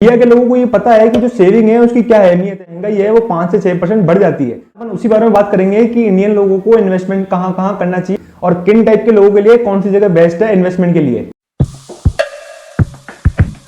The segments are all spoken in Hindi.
इंडिया के लोगों को ये पता है कि जो सेविंग है उसकी क्या अहमियत है। महंगाई है वो 5 से 6% बढ़ जाती है। अपन उसी बारे में बात करेंगे कि इंडियन लोगों को इन्वेस्टमेंट कहाँ कहाँ करना चाहिए और किन टाइप के लोगों के लिए कौन सी जगह बेस्ट है इन्वेस्टमेंट के लिए।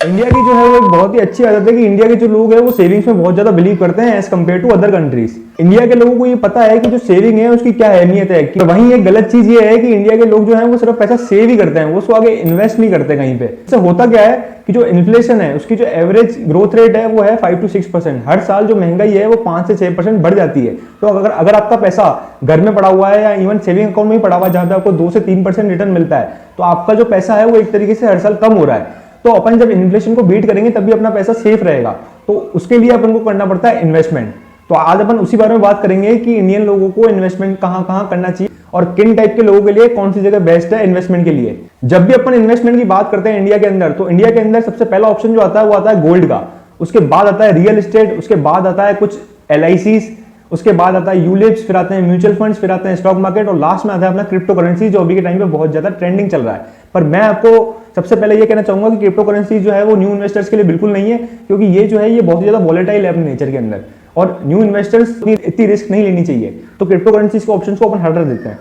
इंडिया की जो है वो एक बहुत ही अच्छी आदत है कि इंडिया के जो लोग हैं वो सेविंग्स में बहुत ज्यादा बिलीव करते हैं as compare to other countries. India के लोगों को ये पता है कि जो सेविंग है उसकी क्या अहमियत है। कि वहीं एक गलत चीज ये है कि इंडिया के लोग जो है वो सिर्फ पैसा सेव ही करते हैं, वो उसको आगे इन्वेस्ट नहीं करते कहीं पे। इससे होता क्या है कि जो इन्फ्लेशन है उसकी जो एवरेज ग्रोथ रेट है वो है 5 to 6%। हर साल जो महंगाई है वो 5 से 6% बढ़ जाती है। तो अगर आपका पैसा घर में पड़ा हुआ है या इवन सेविंग अकाउंट में ही पड़ा हुआ है जहां पे आपको 2 से 3% रिटर्न मिलता है, तो आपका जो पैसा है वो एक तरीके से हर साल कम हो रहा है। तो अपन जब इन्फ्लेशन को बीट करेंगे तभी अपना पैसा सेफ रहेगा। तो उसके लिए अपन को करना पड़ता है इन्वेस्टमेंट। तो आज अपन उसी बारे में बात करेंगे कि इंडियन लोगों को इन्वेस्टमेंट कहाँ कहाँ करना चाहिए और किन टाइप के लोगों के लिए कौन सी जगह बेस्ट है इन्वेस्टमेंट के लिए। जब भी अपन इन्वेस्टमेंट की बात करते हैं इंडिया के अंदर, तो इंडिया के अंदर सबसे पहला ऑप्शन जो आता है वो आता है गोल्ड का, उसके बाद आता है रियल एस्टेट, उसके बाद आता है कुछ LICs, उसके बाद आता है यूलिप्स, फिर आते हैं म्यूचुअल फंड्स, फिर आते हैं स्टॉक मार्केट और लास्ट में आता है अपना क्रिप्टो करेंसी जो अभी के टाइम पे बहुत ज्यादा ट्रेंडिंग चल रहा है। पर मैं आपको सबसे पहले ये कहना चाहूंगा कि क्रिप्टो करेंसी जो है वो न्यू इन्वेस्टर्स के लिए बिल्कुल नहीं है, क्योंकि ये जो है ये बहुत ज्यादा वॉलेटाइल है अपने नेचर के अंदर और न्यू इन्वेस्टर्स इतनी रिस्क नहीं लेनी चाहिए। तो क्रिप्टो करेंसी के ऑप्शन को अपन हटा देते हैं।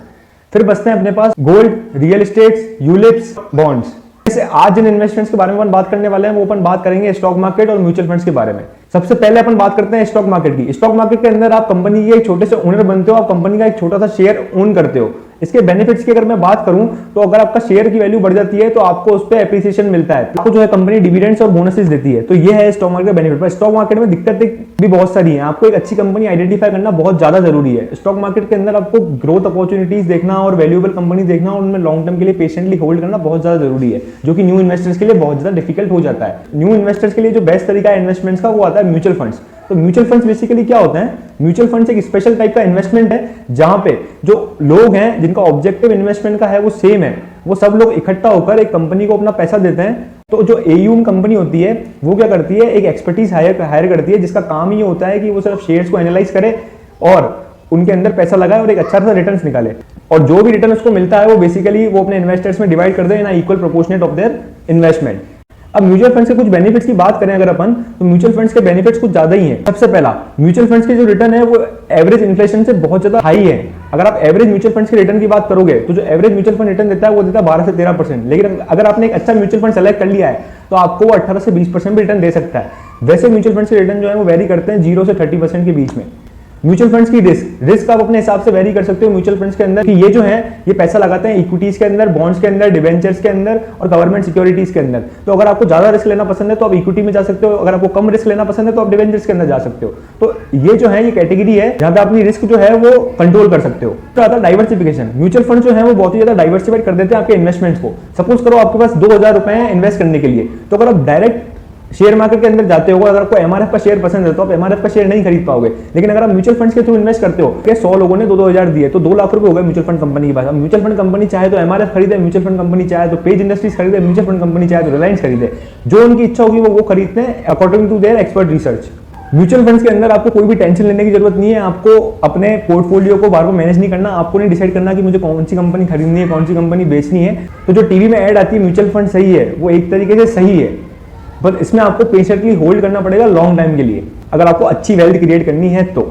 फिर बचते हैं अपने पास gold, real estate, ULIPs, bonds. जैसे आज जिन इन्वेस्टमेंट्स के बारे में अपन बात करने वाले हैं वो अपन बात करेंगे स्टॉक मार्केट और म्यूचुअल फंड्स के बारे में। सबसे पहले अपन बात करते हैं स्टॉक मार्केट की। स्टॉक मार्केट के अंदर आप कंपनी के एक छोटे से ओनर बनते हो, आप कंपनी का एक छोटा सा शेयर ओन करते हो। इसके बेनिफिट्स की अगर मैं बात करूं तो अगर आपका शेयर की वैल्यू बढ़ जाती है तो आपको उस पर एप्रिसिएशन मिलता है, आपको जो है कंपनी डिविडेंड्स और बोनसेस देती है। तो ये है स्टॉक मार्केट का बेनिफिट। पर स्टॉक मार्केट में दिक्कतें भी बहुत सारी हैं। आपको एक अच्छी कंपनी आइडेंटिफाई करना बहुत ज्यादा जरूरी है। स्टॉक मार्केट के अंदर आपको ग्रोथ अपॉर्चुनिटीज देखना और वैल्यूएबल कंपनी देखना और उनमें लॉन्ग टर्म के लिए पेशेंटली होल्ड करना बहुत ज्यादा जरूरी है, जो कि न्यू इन्वेस्टर्स के लिए बहुत ज्यादा डिफिकल्ट हो जाता है। न्यू इन्वेस्टर्स के लिए जो बेस्ट तरीका है इन्वेस्टमेंट्स का वो आता है म्यूचुअल फंड्स। तो म्यूचुअल फंड्स बेसिकली क्या होता है? म्यूचुअल फंड्स एक स्पेशल टाइप का इन्वेस्टमेंट है जहां पे जो लोग हैं जिनका ऑब्जेक्टिव इन्वेस्टमेंट का है वो सेम है, वो सब लोग इकट्ठा होकर एक कंपनी को अपना पैसा देते हैं। तो जो AUM कंपनी होती है वो क्या करती है, एक एक्सपर्टीज हायर करती है जिसका काम ये होता है कि वो सिर्फ शेयर्स को एनालाइज करे और उनके अंदर पैसा लगाए और एक अच्छा सा रिटर्न निकाले। और जो भी रिटर्न उसको मिलता है वो बेसिकली वो अपने इन्वेस्टर्स में डिवाइड कर दे in equal proportionate of their investment. अब म्यूचुअल फंड्स के कुछ बेनिफिट्स की बात करें अगर अपन, तो म्यूचुअल फंड्स के बेनिफिट्स कुछ ज्यादा ही हैं। सबसे पहला, म्यूचुअल फंड्स के जो रिटर्न है वो एवरेज इन्फ्लेशन से बहुत ज्यादा हाई है। अगर आप एवरेज म्यूचुअल फंड्स के रिटर्न की बात करोगे तो जो एवरेज म्यूचुअल फंड रिटर्न देता है वो देता है 12 से 13%। लेकिन अगर आपने एक अच्छा म्यूचुअल फंड सेलेक्ट कर लिया है तो आपको वो 18 से 20% भी रिटर्न दे सकता है। वैसे म्यूचुअल फंड्स के रिटर्न जो है वो वेरी करते हैं 0 से 30% के बीच में। म्यूचुअल फंड्स की रिस्क आप अपने हिसाब से वेरी कर सकते हो म्यूचुअल फंड्स के अंदर कि ये जो है ये पैसा लगाते हैं इक्विटीज के अंदर, बॉन्ड्स के अंदर, डिवेंचर्स के अंदर और गवर्नमेंट सिक्योरिटीज के अंदर। तो अगर आपको ज्यादा रिस्क लेना पसंद है तो आप इक्विटी में जा सकते हो, अगर आपको कम रिस्क लेना पसंद है तो आप डिवेंचर्स के अंदर जा सकते हो। तो ये जो है ये कैटेगरी है जहां पे अपनी रिस्क जो है वो कंट्रोल कर सकते हो। तो आता है डाइवर्सिफिकेशन। म्यूचुअल फंड जो है वो बहुत ही ज्यादा डाइवर्सिफाइड कर देते हैं आपके इन्वेस्टमेंट्स को। सपोज करो आपके पास 2000 रुपए हैं इन्वेस्ट करने के लिए, तो अगर आप डायरेक्ट शेयर मार्केट के अंदर जाते हो, अगर आपको MRF का शेयर पसंद है तो आप MRF का शेयर नहीं खरीद पाओगे। लेकिन अगर आप म्यूचुअल फंड्स के थ्रू इन्वेस्ट करते हो, 100 लोगों ने 2-2000 दिए तो 2 लाख रुपए हो गए म्यूचुअल फंड कंपनी के पास। अब म्यूचुअल फंड कंपनी चाहे तो MRF खरीदे, म्यूचुअल फंड कंपनी चाहे तो पेज इंडस्ट्रीज खरीदे, म्यूचुअल फंड कंपनी चाहे तो रिलायंस खरीदे। जो उनकी इच्छा होगी वो खरीदते हैं according to their expert research. Mutual funds के अंदर आपको कोई भी टेंशन लेने की जरूरत नहीं है। आपको अपने पोर्टफोलियो को बार बार मैनेज नहीं करना, आपको नहीं डिसाइड करना कि मुझे कौन सी कंपनी खरीदनी है, कौन सी कंपनी बेचनी है। तो जो टीवी में ऐड आती है म्यूचुअल फंड सही है, वो एक तरीके से सही है, बट इसमें आपको पेशेंटली होल्ड करना पड़ेगा लॉन्ग टाइम के लिए अगर आपको अच्छी वेल्थ क्रिएट करनी है तो।